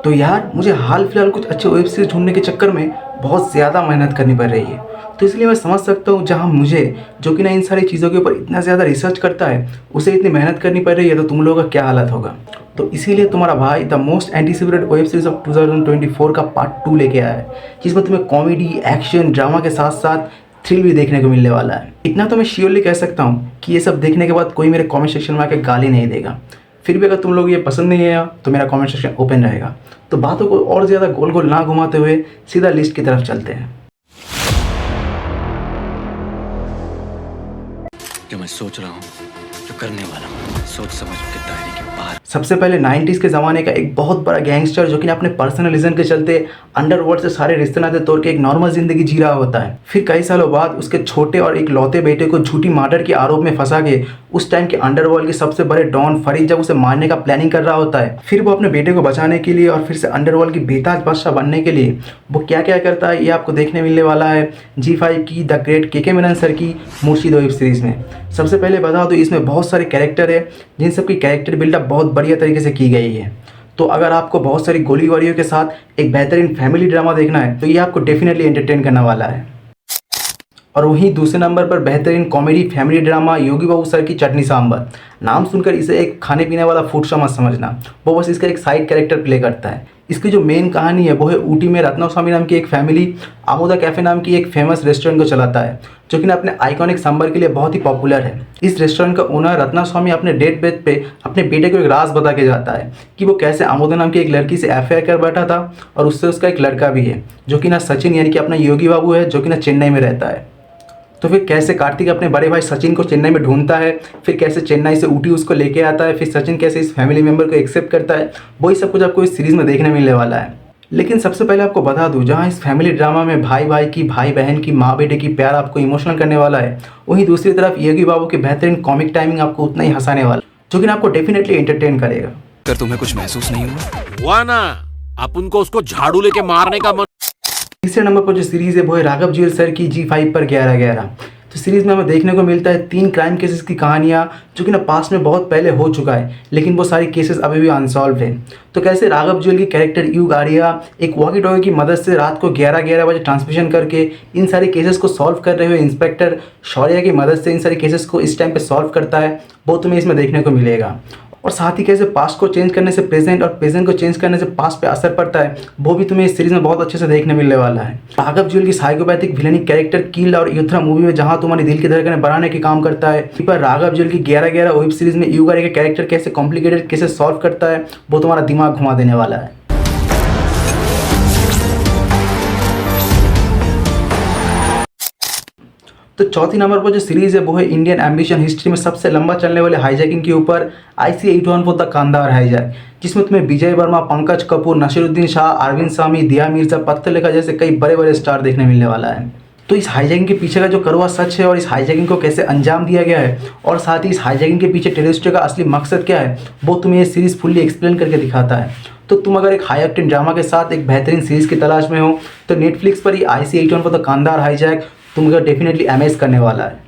तो यार मुझे हाल फिलहाल कुछ अच्छे वेब सीरीज़ ढूँढने के चक्कर में बहुत ज़्यादा मेहनत करनी पड़ रही है। तो इसलिए मैं समझ सकता हूँ जहाँ मुझे, जो कि ना इन सारी चीज़ों के ऊपर इतना ज़्यादा रिसर्च करता है, उसे इतनी मेहनत करनी पड़ रही है, तो तुम लोगों का क्या हालत होगा। तो इसीलिए तुम्हारा भाई the most anticipated web series of 2024 का पार्ट 2 लेके आया है, जिसमें तुम्हें कॉमेडी, एक्शन, ड्रामा के साथ साथ थ्रिल भी देखने को मिलने वाला है। इतना तो मैं श्योरली कह सकता हूँ कि ये सब देखने के बाद कोई मेरे कमेंट सेक्शन में आके गाली नहीं देगा। फिर भी अगर तुम लोग ये पसंद नहीं आया तो मेरा कमेंट सेक्शन ओपन रहेगा। तो बातों को और ज़्यादा गोल गोल ना घुमाते हुए सीधा लिस्ट की तरफ चलते हैं। जो मैं सोच रहा हूँ, जो करने वाला हूँ, सोच समझ के दायरे के बाहर। सबसे पहले 90s के ज़माने का एक बहुत बड़ा गैंगस्टर जो कि अपने पर्सनल रीजन के चलते अंडरवर्ल्ड से सारे रिश्ते नाते तोड़ के एक नॉर्मल ज़िंदगी जी रहा होता है। फिर कई सालों बाद उसके छोटे और एक लौते बेटे को झूठी मर्डर के आरोप में फंसा के उस टाइम के अंडरवर्ल्ड के सबसे बड़े डॉन फरीद जब उसे मारने का प्लानिंग कर रहा होता है, फिर वो अपने बेटे को बचाने के लिए और फिर से अंडरवर्ल्ड की बेताज बादशाह बनने के लिए वो क्या क्या करता है, ये आपको देखने मिलने वाला है G5 की द ग्रेट के मेनन सर की मुर्शिद वेब सीरीज़ में। सबसे पहले बता दो, इसमें बहुत सारे कैरेक्टर है जिन सब की कैरेक्टर बिल्डअप बहुत बढ़िया तरीके से की गई है। तो अगर आपको बहुत सारी गोलीबारियों के साथ एक बेहतरीन फैमिली ड्रामा देखना है तो ये आपको डेफिनेटली एंटरटेन करने वाला है। और वहीं दूसरे नंबर पर बेहतरीन कॉमेडी फैमिली ड्रामा योगी बाबू सर की चटनी सांबर। नाम सुनकर इसे एक खाने पीने वाला फूड शो मत समझना, वो बस इसका एक साइड कैरेक्टर प्ले करता है। इसकी जो मेन कहानी है वो है ऊटी में रत्नास्वामी नाम की एक फैमिली आमोदा कैफ़े नाम की एक फेमस रेस्टोरेंट को चलाता है, जो कि ना अपने आइकॉनिक सांबर के लिए बहुत ही पॉपुलर है। इस रेस्टोरेंट का ओनर रत्नास्वामी अपने डेट बेड पे अपने बेटे को एक राज बता के जाता है कि वो कैसे आमोदा नाम की एक लड़की से अफेयर कर बैठा था और उससे उसका एक लड़का भी है, जो कि ना सचिन यानी कि अपना योगी बाबू है, जो कि ना चेन्नई में रहता है। तो फिर कैसे कार्तिक अपने बड़े भाई सचिन को चेन्नई में ढूंढता है, फिर कैसे चेन्नई से ऊटी उसको लेके आता है, फिर सचिन कैसे इस फैमिली मेम्बर को एक्सेप्ट करता है, वही सब कुछ आपको इस सीरीज़ में देखने मिलने वाला है। लेकिन सबसे पहले आपको बता दूं, जहां इस फैमिली ड्रामा में भाई भाई की, भाई बहन की, माँ बेटे की प्यार आपको इमोशनल करने वाला है, वहीं दूसरी तरफ योगी बाबू की बेहतरीन कॉमिक टाइमिंग आपको उतना ही हंसाने वाला, जो कि आपको डेफिनेटली एंटरटेन करेगा। अगर तुम्हें कुछ महसूस नहीं हुआ ना, अपन को उसको झाड़ू लेके मारने का मन। तीसरे नंबर पर जो सीरीज़ है वो है राघव जुएल सर की G5 पर 11-11। तो सीरीज़ में हमें देखने को मिलता है 3 क्राइम केसेस की कहानियाँ, जो कि ना पास्ट में बहुत पहले हो चुका है, लेकिन वो सारी केसेस अभी भी अनसॉल्व है। तो कैसे राघव जुएल की कैरेक्टर युग आर्या एक वॉकी टॉकी की मदद से रात को 11-11 बजे ट्रांसमिशन करके इन सारी केसेस को सॉल्व कर रहे हुए इंस्पेक्टर शौर्या की मदद से इन सारी केसेस को इस टाइम पे सॉल्व करता है, वो तुम्हें इसमें देखने को मिलेगा। और साथ ही कैसे पास्ट को चेंज करने से प्रेजेंट और प्रेजेंट को चेंज करने से पास्ट पे असर पड़ता है, वो भी तुम्हें इस सीरीज़ में बहुत अच्छे से देखने मिलने वाला है। राघव जुएल की साइकोपैथिक विलेनिक कैरेक्टर किल और युद्धा मूवी में जहां तुम्हारी दिल की धड़कनें बढ़ाने के काम करता है, पर राघव जुएल की 11-11 वेब सीरीज़ में युग आर्या का कैरेक्टर कैसे कॉम्प्लिकेटेड कैसे सॉल्व करता है, वो तुम्हारा दिमाग घुमा देने वाला है। तो चौथी नंबर पर जो सीरीज़ है वो है इंडियन एम्बिशन हिस्ट्री में सबसे लंबा चलने वाले हाईजैकिंग के ऊपर IC-814 द कांदार हाईजैक, जिसमें तुम्हें विजय वर्मा, पंकज कपूर, नसीरुद्दीन शाह, अरविंद सामी, दिया मिर्जा, पत्थर लेखा जैसे कई बड़े बड़े स्टार देखने मिलने वाला है। तो इस हाईजैकिंग के पीछे का जो कड़वा सच है और इस हाईजैकिंग को कैसे अंजाम दिया गया है और साथ ही इस हाईजैकिंग के पीछे टेररिस्टों का असली मकसद क्या है, वो तुम्हें ये सीरीज़ फुल्ली एक्सप्लेन करके दिखाता है। तो तुम अगर एक हाई एक्टिंग ड्रामा के साथ एक बेहतरीन सीरीज़ की तलाश में हो तो नेटफ्लिक्स पर ही IC-814 द कांदार हाईजैक तुमको डेफिनेटली अमेज करने वाला है।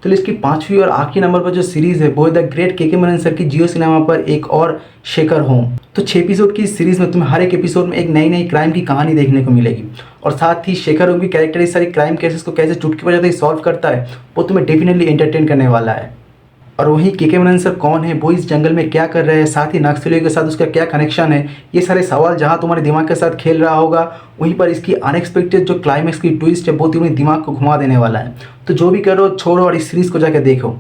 तो इसकी 5वीं और आखिरी नंबर पर जो सीरीज़ है वो द ग्रेट के मेनन सर की जियो सिनेमा पर एक और शेखर होम। तो 6 एपिसोड की इस सीरीज़ में तुम्हें हर एक एपिसोड में एक नई नई क्राइम की कहानी देखने को मिलेगी और साथ ही शेखर होम की कैरेक्टर इस सारी क्राइम केसेस को कैसे चुटकी बजाते ही सॉल्व करता है, वो तुम्हें डेफिनेटली एंटरटेन करने वाला है। और वहीं के मेनन सर कौन है, वो इस जंगल में क्या कर रहे हैं, साथ ही नक्सलियों के साथ उसका क्या कनेक्शन है, ये सारे सवाल जहां तुम्हारे दिमाग के साथ खेल रहा होगा, वहीं पर इसकी अनएक्सपेक्टेड जो क्लाइमैक्स की ट्विस्ट है वो तुम्हारे दिमाग को घुमा देने वाला है। तो जो भी करो छोड़ो और इस सीरीज़ को जाकर देखो।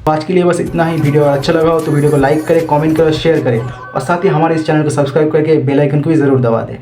आज के लिए बस इतना ही। वीडियो अच्छा लगा हो तो वीडियो को लाइक करें, कमेंट करें, शेयर करें और साथ ही हमारे इस चैनल को सब्सक्राइब करके बेल आइकन को भी ज़रूर दबा दें।